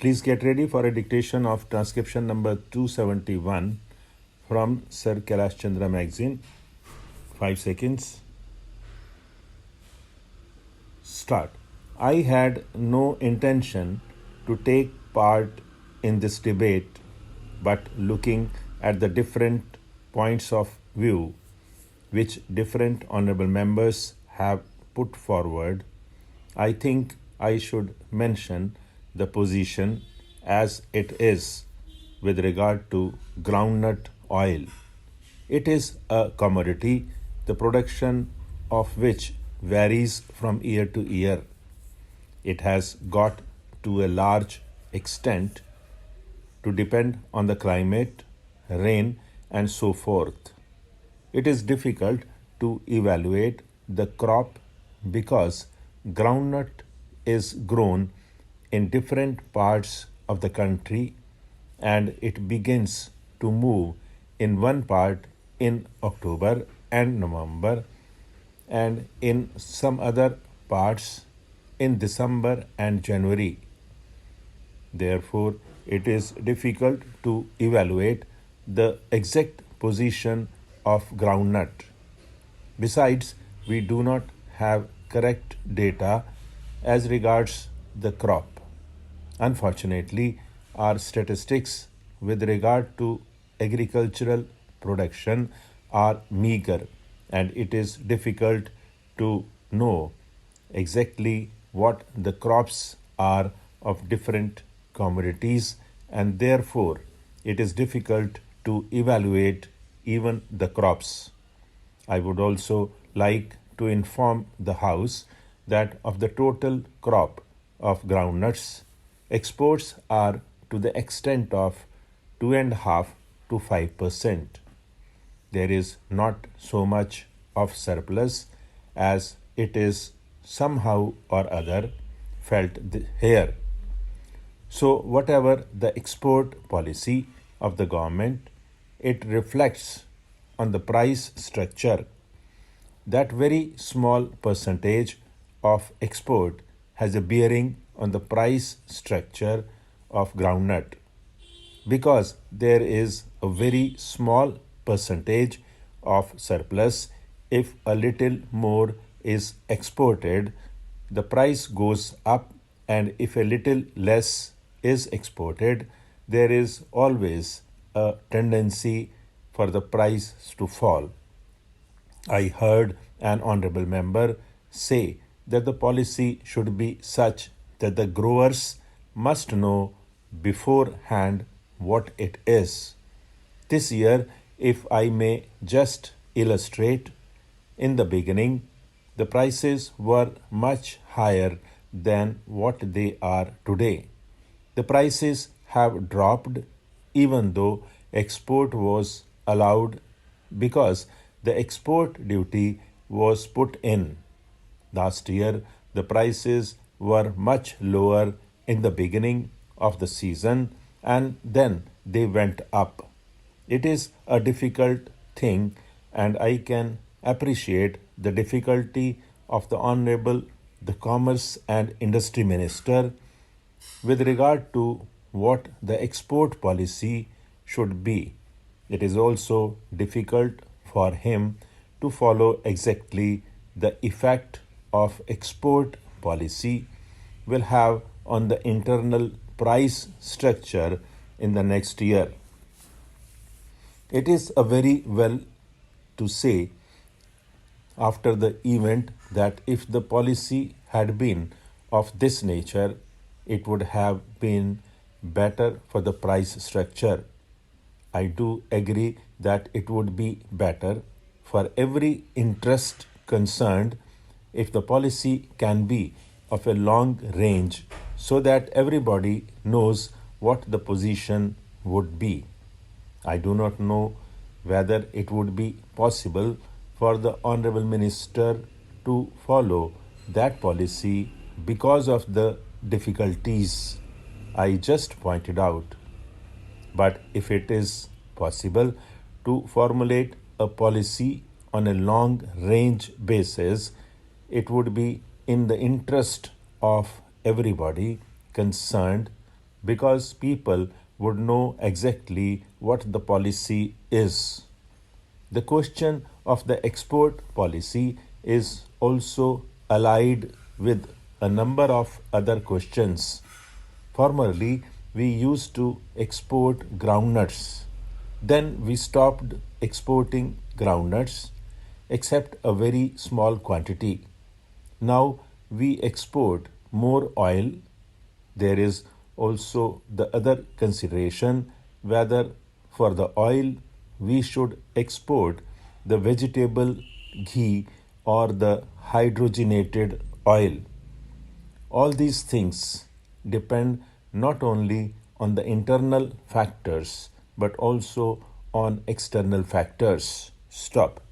Please get ready for a dictation of transcription number 271 from Sir Kailash Chandra magazine. 5 seconds. Start. I had no intention to take part in this debate, but looking at the different points of view which different honorable members have put forward, I think I should mention the position as it is with regard to groundnut oil. It is a commodity, the production of which varies from year to year. It has got to a large extent to depend on the climate, rain, and so forth. It is difficult to evaluate the crop because groundnut is grown in different parts of the country and it begins to move in one part in October and November and in some other parts in December and January. Therefore, it is difficult to evaluate the exact position of groundnut. Besides, we do not have correct data as regards the crop. Unfortunately, our statistics with regard to agricultural production are meager and it is difficult to know exactly what the crops are of different commodities, and therefore it is difficult to evaluate even the crops. I would also like to inform the House that of the total crop of groundnuts, exports are to the extent of 2.5 to 5%. There is not so much of surplus as it is somehow or other felt here. So whatever the export policy of the government, it reflects on the price structure. That very small percentage of export has a bearing on the price structure of groundnut. Because there is a very small percentage of surplus, if a little more is exported, the price goes up, and if a little less is exported, there is always a tendency for the price to fall. I heard an honorable member say that the policy should be such that the growers must know beforehand what it is. This year, if I may just illustrate, in the beginning, the prices were much higher than what they are today. The prices have dropped even though export was allowed because the export duty was put in. Last year, the prices were much lower in the beginning of the season and then they went up. It is a difficult thing, and I can appreciate the difficulty of the Honorable the Commerce and Industry Minister with regard to what the export policy should be. It is also difficult for him to follow exactly the effect of export policy will have on the internal price structure in the next year. It is a very well to say after the event that if the policy had been of this nature, it would have been better for the price structure. I do agree that it would be better for every interest concerned if the policy can be of a long range so that everybody knows what the position would be. I do not know whether it would be possible for the Honorable Minister to follow that policy because of the difficulties I just pointed out. But if it is possible to formulate a policy on a long range basis, it would be in the interest of everybody concerned because people would know exactly what the policy is. The question of the export policy is also allied with a number of other questions. Formerly, we used to export groundnuts. Then we stopped exporting groundnuts except a very small quantity. Now we export more oil. There is also the other consideration whether for the oil we should export the vegetable ghee or the hydrogenated oil. All these things depend not only on the internal factors but also on external factors. Stop.